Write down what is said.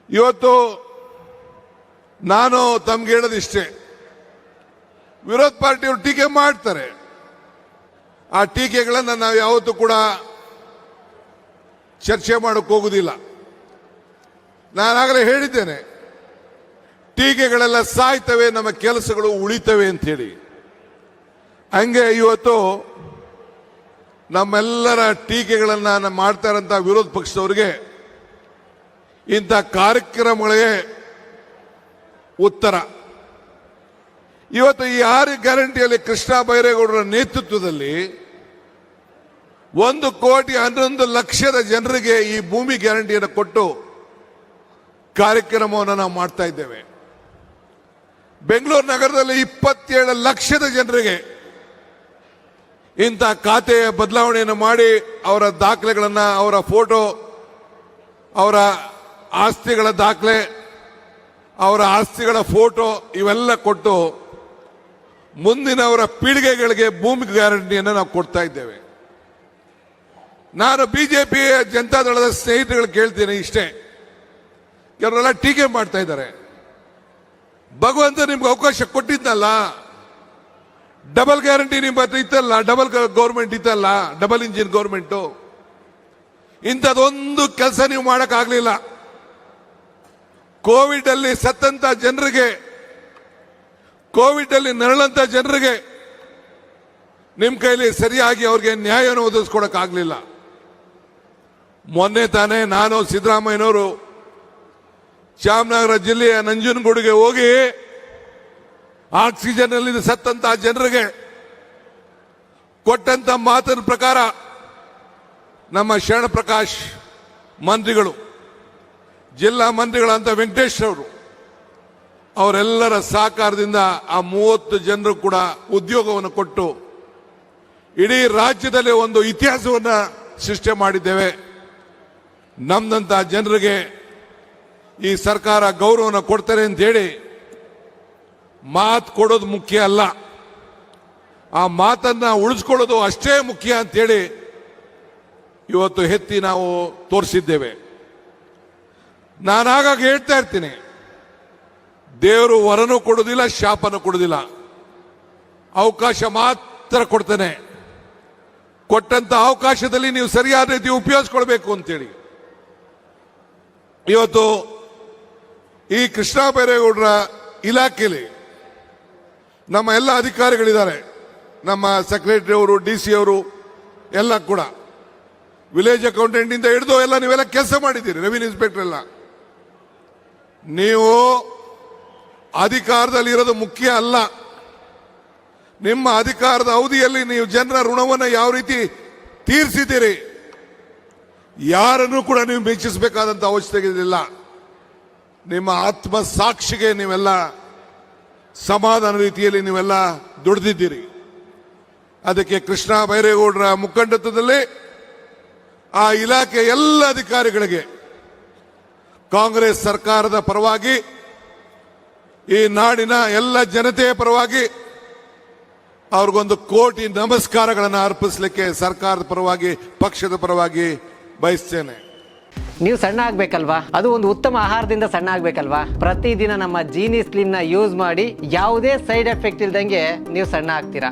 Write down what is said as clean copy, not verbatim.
ಇವತ್ತು ನಾನು ತಮ್ಗೆ ಹೇಳೋದಿಷ್ಟೇ, ವಿರೋಧ ಪಾರ್ಟಿಯವರು ಟೀಕೆ ಮಾಡ್ತಾರೆ. ಆ ಟೀಕೆಗಳನ್ನು ನಾವು ಯಾವತ್ತೂ ಕೂಡ ಚರ್ಚೆ ಮಾಡೋಕೆ ಹೋಗುದಿಲ್ಲ. ನಾನಾಗಲೇ ಹೇಳಿದ್ದೇನೆ, ಟೀಕೆಗಳೆಲ್ಲ ಸಾಯ್ತವೆ, ನಮ್ಮ ಕೆಲಸಗಳು ಉಳಿತವೆ ಅಂತ ಹೇಳಿ. ಹಂಗೆ ಇವತ್ತು ನಮ್ಮೆಲ್ಲರ ಟೀಕೆಗಳನ್ನು ಮಾಡ್ತಾ ಇರೋಂಥ ವಿರೋಧ ಪಕ್ಷದವರಿಗೆ ಇಂಥ ಕಾರ್ಯಕ್ರಮಗಳಿಗೆ ಉತ್ತರ. ಇವತ್ತು ಈ 6 ಗ್ಯಾರಂಟಿಯಲ್ಲಿ ಕೃಷ್ಣ ಬೈರೇಗೌಡರ ನೇತೃತ್ವದಲ್ಲಿ 1,11,00,000 ಜನರಿಗೆ ಈ ಭೂಮಿ ಗ್ಯಾರಂಟಿಯನ್ನು ಕೊಟ್ಟು ಕಾರ್ಯಕ್ರಮವನ್ನು ನಾವು ಮಾಡ್ತಾ ಇದ್ದೇವೆ. ಬೆಂಗಳೂರು ನಗರದಲ್ಲಿ 27 ಲಕ್ಷದ ಜನರಿಗೆ ಇಂಥ ಖಾತೆಯ ಬದಲಾವಣೆಯನ್ನು ಮಾಡಿ ಅವರ ದಾಖಲೆಗಳನ್ನು, ಅವರ ಫೋಟೋ, ಅವರ ಆಸ್ತಿಗಳ ದಾಖಲೆ, ಅವರ ಆಸ್ತಿಗಳ ಫೋಟೋ ಇವೆಲ್ಲ ಕೊಟ್ಟು ಮುಂದಿನ ಅವರ ಪೀಳಿಗೆಗಳಿಗೆ ಭೂಮಿ ಗ್ಯಾರಂಟಿಯನ್ನು ನಾವು ಕೊಡ್ತಾ ಇದ್ದೇವೆ. ನಾನು ಬಿಜೆಪಿ ಜನತಾದಳದ ಸ್ನೇಹಿತರುಗಳು ಕೇಳ್ತೀನಿ ಇಷ್ಟೇ, ಕೆಲವರೆಲ್ಲ ಟೀಕೆ ಮಾಡ್ತಾ ಇದ್ದಾರೆ. ಭಗವಂತ ನಿಮ್ಗೆ ಅವಕಾಶ ಕೊಟ್ಟಿದ್ದಲ್ಲ, ಡಬಲ್ ಗ್ಯಾರಂಟಿ ನಿಮ್ಮ ಹತ್ರ ಇತ್ತಲ್ಲ, ಡಬಲ್ ಗೌರ್ಮೆಂಟ್ ಇತ್ತಲ್ಲ, ಡಬಲ್ ಇಂಜಿನ್ ಗೌರ್ಮೆಂಟು. ಇಂಥದ್ದೊಂದು ಕೆಲಸ ನೀವು ಮಾಡೋಕ್ಕಾಗಲಿಲ್ಲ. ಕೋವಿಡ್ ಅಲ್ಲಿ ಸತ್ತಂತ ಜನರಿಗೆ, ಕೋವಿಡ್ ಅಲ್ಲಿ ನರಳಂತ ಜನರಿಗೆ ನಿಮ್ಮ ಕೈಲಿ ಸರಿಯಾಗಿ ಅವ್ರಿಗೆ ನ್ಯಾಯವನ್ನು ಒದಗಿಸ್ಕೊಡಕ್ಕಾಗಲಿಲ್ಲ. ಮೊನ್ನೆ ತಾನೇ ನಾನು ಸಿದ್ದರಾಮಯ್ಯನವರು ಚಾಮರಾಜನಗರ ಜಿಲ್ಲೆಯ ನಂಜನಗೂಡಿಗೆ ಹೋಗಿ ಆಕ್ಸಿಜನ್ ಅಲ್ಲಿ ಸತ್ತಂತ ಜನರಿಗೆ ಕೊಟ್ಟಂತ ಮಾತಿನ ಪ್ರಕಾರ ನಮ್ಮ ಶರಣ ಪ್ರಕಾಶ್ ಮಂತ್ರಿಗಳು, ಜಿಲ್ಲಾ ಮಂತ್ರಿಗಳಂತ ವೆಂಕಟೇಶ್ ಅವರು, ಅವರೆಲ್ಲರ ಸಹಕಾರದಿಂದ ಆ 30 ಜನರು ಕೂಡ ಉದ್ಯೋಗವನ್ನು ಕೊಟ್ಟು ಇಡೀ ರಾಜ್ಯದಲ್ಲಿ ಒಂದು ಇತಿಹಾಸವನ್ನು ಸೃಷ್ಟಿ ಮಾಡಿದ್ದೇವೆ. ನಮ್ದಂತ ಜನರಿಗೆ ಈ ಸರ್ಕಾರ ಗೌರವವನ್ನು ಕೊಡ್ತಾರೆ ಅಂತ ಹೇಳಿ ಮಾತು ಕೊಡೋದು ಮುಖ್ಯ ಅಲ್ಲ, ಆ ಮಾತನ್ನ ಉಳಿಸ್ಕೊಳ್ಳೋದು ಅಷ್ಟೇ ಮುಖ್ಯ ಅಂತೇಳಿ ಇವತ್ತು ಎತ್ತಿ ನಾವು ತೋರಿಸಿದ್ದೇವೆ. ನಾನು ಆಗಾಗ ಹೇಳ್ತಾ ಇರ್ತೀನಿ, ದೇವರು ವರನೂ ಕೊಡೋದಿಲ್ಲ, ಶಾಪನೂ ಕೊಡೋದಿಲ್ಲ, ಅವಕಾಶ ಮಾತ್ರ ಕೊಡ್ತಾನೆ. ಕೊಟ್ಟಂತ ಅವಕಾಶದಲ್ಲಿ ನೀವು ಸರಿಯಾದ ರೀತಿ ಉಪಯೋಗಿಸ್ಕೊಳ್ಬೇಕು ಅಂತೇಳಿ ಇವತ್ತು ಈ ಕೃಷ್ಣ ಬೈರೇಗೌಡರ ಇಲಾಖೆಯಲ್ಲಿ ನಮ್ಮ ಎಲ್ಲ ಅಧಿಕಾರಿಗಳಿದ್ದಾರೆ. ನಮ್ಮ ಸೆಕ್ರೆಟರಿ ಅವರು, DC ಅವರು ಎಲ್ಲ ಕೂಡ, ವಿಲೇಜ್ ಅಕೌಂಟೆಂಟ್ ಇಂದ ಹಿಡಿದು ಎಲ್ಲ ನೀವೆಲ್ಲ ಕೆಲಸ ಮಾಡಿದ್ದೀರಿ, ರೆವಿನ್ಯೂ ಇನ್ಸ್ಪೆಕ್ಟರ್ ಎಲ್ಲ. ನೀವು ಅಧಿಕಾರದಲ್ಲಿ ಇರೋದು ಮುಖ್ಯ ಅಲ್ಲ, ನಿಮ್ಮ ಅಧಿಕಾರದ ಅವಧಿಯಲ್ಲಿ ನೀವು ಜನರ ಋಣವನ್ನು ಯಾವ ರೀತಿ ತೀರಿಸಿದ್ದೀರಿ, ಯಾರನ್ನು ಕೂಡ ನೀವು ಮೆಚ್ಚಿಸಬೇಕಾದಂತ ಅವಶ್ಯಕತೆ ಇಲ್ಲ. ನಿಮ್ಮ ಆತ್ಮ ಸಾಕ್ಷಿಗೆ ನೀವೆಲ್ಲ ಸಮಾಧಾನ ರೀತಿಯಲ್ಲಿ ನೀವೆಲ್ಲ ದುಡಿದಿದ್ದೀರಿ. ಅದಕ್ಕೆ ಕೃಷ್ಣ ಬೈರೇಗೌಡರ ಮುಖಂಡತ್ವದಲ್ಲಿ ಆ ಇಲಾಖೆ ಎಲ್ಲ ಅಧಿಕಾರಿಗಳಿಗೆ ಕಾಂಗ್ರೆಸ್ ಸರ್ಕಾರದ ಪರವಾಗಿ, ಈ ನಾಡಿನ ಎಲ್ಲ ಜನತೆಯ ಪರವಾಗಿ ಅವ್ರಿಗೊಂದು ಕೋಟಿ ನಮಸ್ಕಾರಗಳನ್ನು ಅರ್ಪಿಸಲಿಕ್ಕೆ ಸರ್ಕಾರದ ಪರವಾಗಿ, ಪಕ್ಷದ ಪರವಾಗಿ ಬಯಸ್ತೇನೆ. ನೀವು ಸಣ್ಣ ಆಗ್ಬೇಕಲ್ವಾ, ಅದು ಒಂದು ಉತ್ತಮ ಆಹಾರದಿಂದ ಸಣ್ಣ ಆಗ್ಬೇಕಲ್ವಾ. ಪ್ರತಿದಿನ ನಮ್ಮ ಜೀನಿ ಸ್ಲಿಮ್ ನ ಯೂಸ್ ಮಾಡಿ ಯಾವುದೇ ಸೈಡ್ ಎಫೆಕ್ಟ್ ಇಲ್ದಂಗೆ ನೀವು ಸಣ್ಣ ಆಗ್ತೀರಾ.